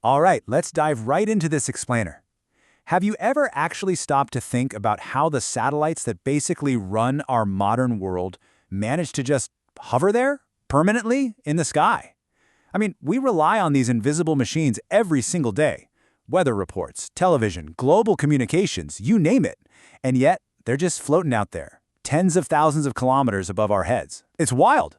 All right, let's dive right into this explainer. Have you ever actually stopped to think about how the satellites that basically run our modern world manage to just hover there permanently in the sky? I mean, we rely on these invisible machines every single day. Weather reports, television, global communications, you name it. And yet, they're just floating out there, tens of thousands of kilometers above our heads. It's wild.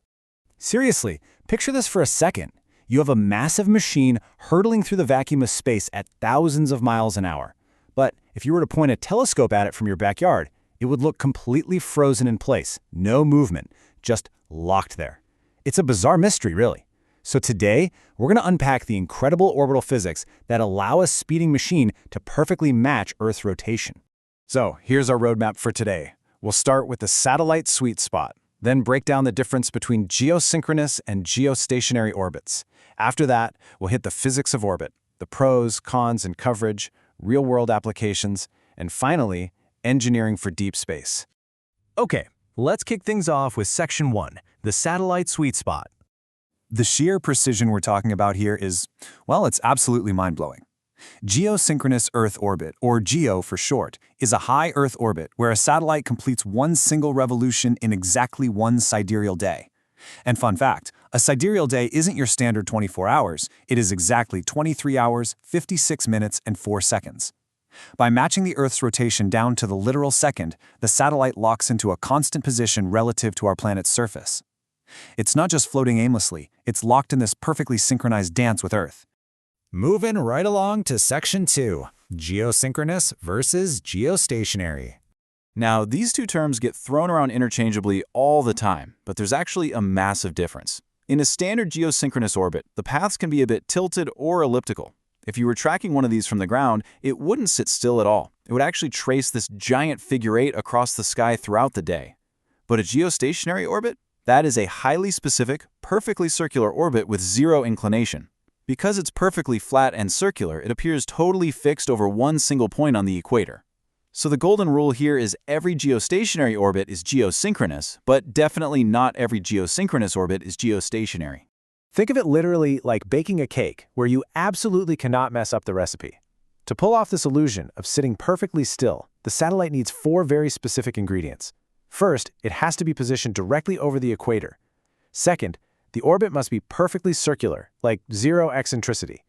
Seriously, picture this for a second. You have a massive machine hurtling through the vacuum of space at thousands of miles an hour. But if you were to point a telescope at it from your backyard, it would look completely frozen in place, no movement, just locked there. It's a bizarre mystery, really. So today, we're going to unpack the incredible orbital physics that allow a speeding machine to perfectly match Earth's rotation. So here's our roadmap for today. We'll start with the satellite sweet spot, then break down the difference between geosynchronous and geostationary orbits. After that, we'll hit the physics of orbit, the pros, cons, and coverage, real-world applications, and finally, engineering for deep space. Okay, let's kick things off with Section 1, the satellite sweet spot. The sheer precision we're talking about here is, well, it's absolutely mind-blowing. Geosynchronous Earth orbit, or GEO for short, is a high Earth orbit where a satellite completes one single revolution in exactly one sidereal day. And fun fact, a sidereal day isn't your standard 24 hours, it is exactly 23 hours, 56 minutes, and 4 seconds. By matching the Earth's rotation down to the literal second, the satellite locks into a constant position relative to our planet's surface. It's not just floating aimlessly, it's locked in this perfectly synchronized dance with Earth. Moving right along to Section 2, geosynchronous versus geostationary. Now, these two terms get thrown around interchangeably all the time, but there's actually a massive difference. In a standard geosynchronous orbit, the paths can be a bit tilted or elliptical. If you were tracking one of these from the ground, it wouldn't sit still at all. It would actually trace this giant figure 8 across the sky throughout the day. But a geostationary orbit? That is a highly specific, perfectly circular orbit with zero inclination. Because it's perfectly flat and circular, it appears totally fixed over one single point on the equator. So the golden rule here is every geostationary orbit is geosynchronous, but definitely not every geosynchronous orbit is geostationary. Think of it literally like baking a cake, where you absolutely cannot mess up the recipe. To pull off this illusion of sitting perfectly still, the satellite needs 4 very specific ingredients. First, it has to be positioned directly over the equator. Second, the orbit must be perfectly circular, like zero eccentricity.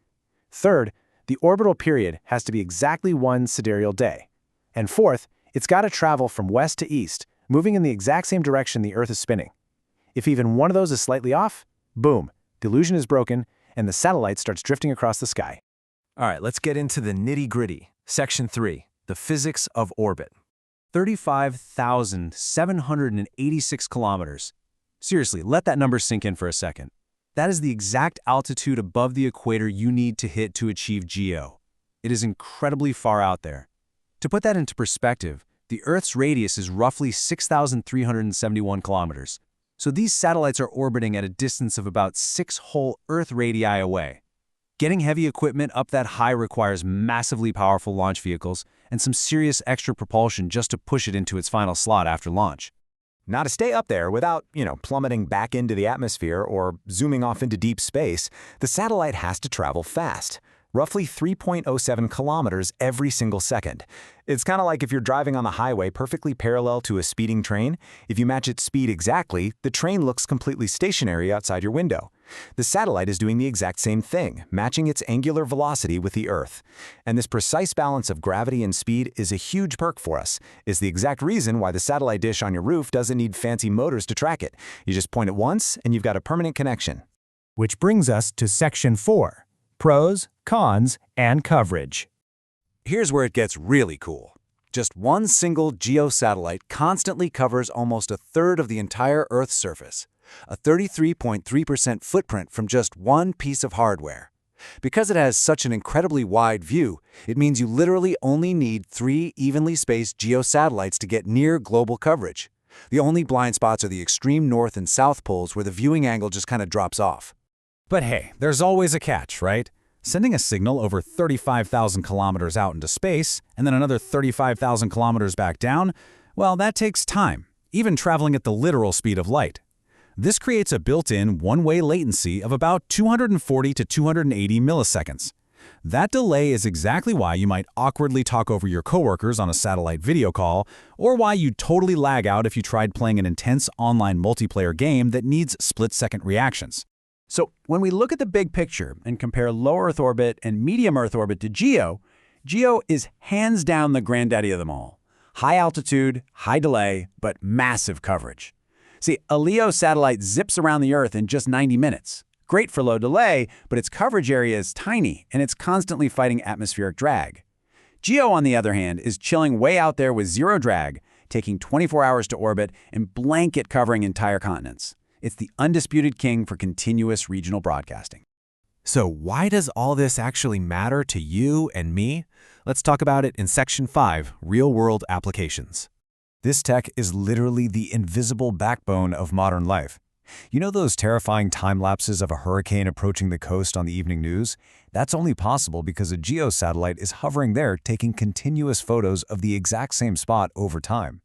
Third, the orbital period has to be exactly one sidereal day. And fourth, it's got to travel from west to east, moving in the exact same direction the Earth is spinning. If even one of those is slightly off, boom, the illusion is broken, and the satellite starts drifting across the sky. All right, let's get into the nitty-gritty. Section 3, the physics of orbit. 35,786 kilometers. Seriously, let that number sink in for a second. That is the exact altitude above the equator you need to hit to achieve GEO. It is incredibly far out there. To put that into perspective, the Earth's radius is roughly 6,371 kilometers. So these satellites are orbiting at a distance of about 6 whole Earth radii away. Getting heavy equipment up that high requires massively powerful launch vehicles and some serious extra propulsion just to push it into its final slot after launch. Now, to stay up there without, plummeting back into the atmosphere or zooming off into deep space, the satellite has to travel fast, roughly 3.07 kilometers every single second. It's kind of like if you're driving on the highway perfectly parallel to a speeding train. If you match its speed exactly, the train looks completely stationary outside your window. The satellite is doing the exact same thing, matching its angular velocity with the Earth. And this precise balance of gravity and speed is a huge perk for us. It's the exact reason why the satellite dish on your roof doesn't need fancy motors to track it. You just point it once, and you've got a permanent connection. Which brings us to Section 4, pros, cons, and coverage. Here's where it gets really cool. Just one single GEO satellite constantly covers almost a third of the entire Earth's surface, a 33.3% footprint from just one piece of hardware. Because it has such an incredibly wide view, it means you literally only need 3 evenly spaced GEO satellites to get near global coverage. The only blind spots are the extreme north and south poles where the viewing angle just kind of drops off. But hey, there's always a catch, right? Sending a signal over 35,000 kilometers out into space and then another 35,000 kilometers back down, well, that takes time, even traveling at the literal speed of light. This creates a built-in one-way latency of about 240 to 280 milliseconds. That delay is exactly why you might awkwardly talk over your coworkers on a satellite video call, or why you'd totally lag out if you tried playing an intense online multiplayer game that needs split-second reactions. So when we look at the big picture and compare low Earth orbit and medium Earth orbit to GEO, GEO is hands down the granddaddy of them all. High altitude, high delay, but massive coverage. See, a LEO satellite zips around the Earth in just 90 minutes. Great for low delay, but its coverage area is tiny, and it's constantly fighting atmospheric drag. GEO, on the other hand, is chilling way out there with zero drag, taking 24 hours to orbit and blanket covering entire continents. It's the undisputed king for continuous regional broadcasting. So why does all this actually matter to you and me? Let's talk about it in Section 5, Real-World Applications. This tech is literally the invisible backbone of modern life. You know those terrifying time lapses of a hurricane approaching the coast on the evening news? That's only possible because a GEO satellite is hovering there taking continuous photos of the exact same spot over time.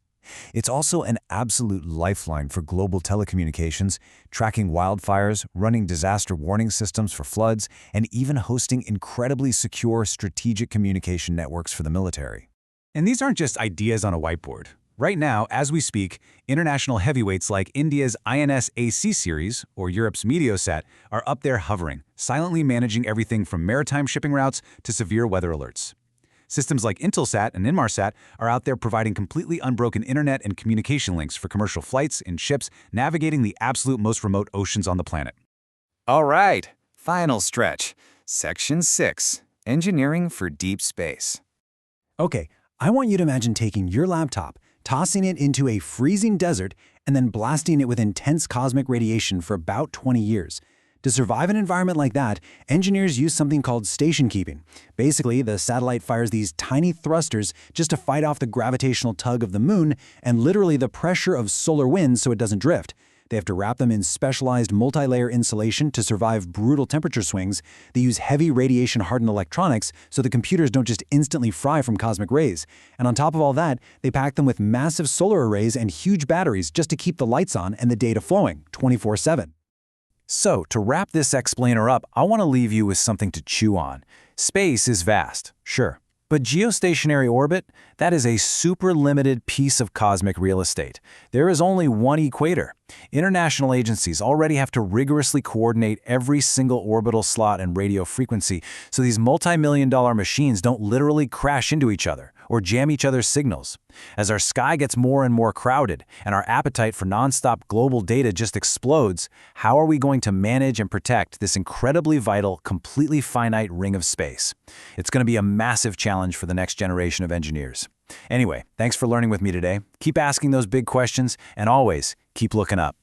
It's also an absolute lifeline for global telecommunications, tracking wildfires, running disaster warning systems for floods, and even hosting incredibly secure strategic communication networks for the military. And these aren't just ideas on a whiteboard. Right now, as we speak, international heavyweights like India's INS-AC series, or Europe's Meteosat, are up there hovering, silently managing everything from maritime shipping routes to severe weather alerts. Systems like Intelsat and Inmarsat are out there providing completely unbroken internet and communication links for commercial flights and ships navigating the absolute most remote oceans on the planet. All right, final stretch. Section 6, Engineering for Deep Space. Okay, I want you to imagine taking your laptop, tossing it into a freezing desert, and then blasting it with intense cosmic radiation for about 20 years. To survive an environment like that, engineers use something called station keeping. Basically, the satellite fires these tiny thrusters just to fight off the gravitational tug of the moon and literally the pressure of solar winds so it doesn't drift. They have to wrap them in specialized multi-layer insulation to survive brutal temperature swings. They use heavy radiation-hardened electronics so the computers don't just instantly fry from cosmic rays. And on top of all that, they pack them with massive solar arrays and huge batteries just to keep the lights on and the data flowing 24/7. So, to wrap this explainer up, I want to leave you with something to chew on. Space is vast, sure. But geostationary orbit, that is a super limited piece of cosmic real estate. There is only one equator. International agencies already have to rigorously coordinate every single orbital slot and radio frequency so these multi-million-dollar machines don't literally crash into each other or jam each other's signals. As our sky gets more and more crowded and our appetite for nonstop global data just explodes, how are we going to manage and protect this incredibly vital, completely finite ring of space? It's going to be a massive challenge for the next generation of engineers. Anyway, thanks for learning with me today. Keep asking those big questions, and always keep looking up.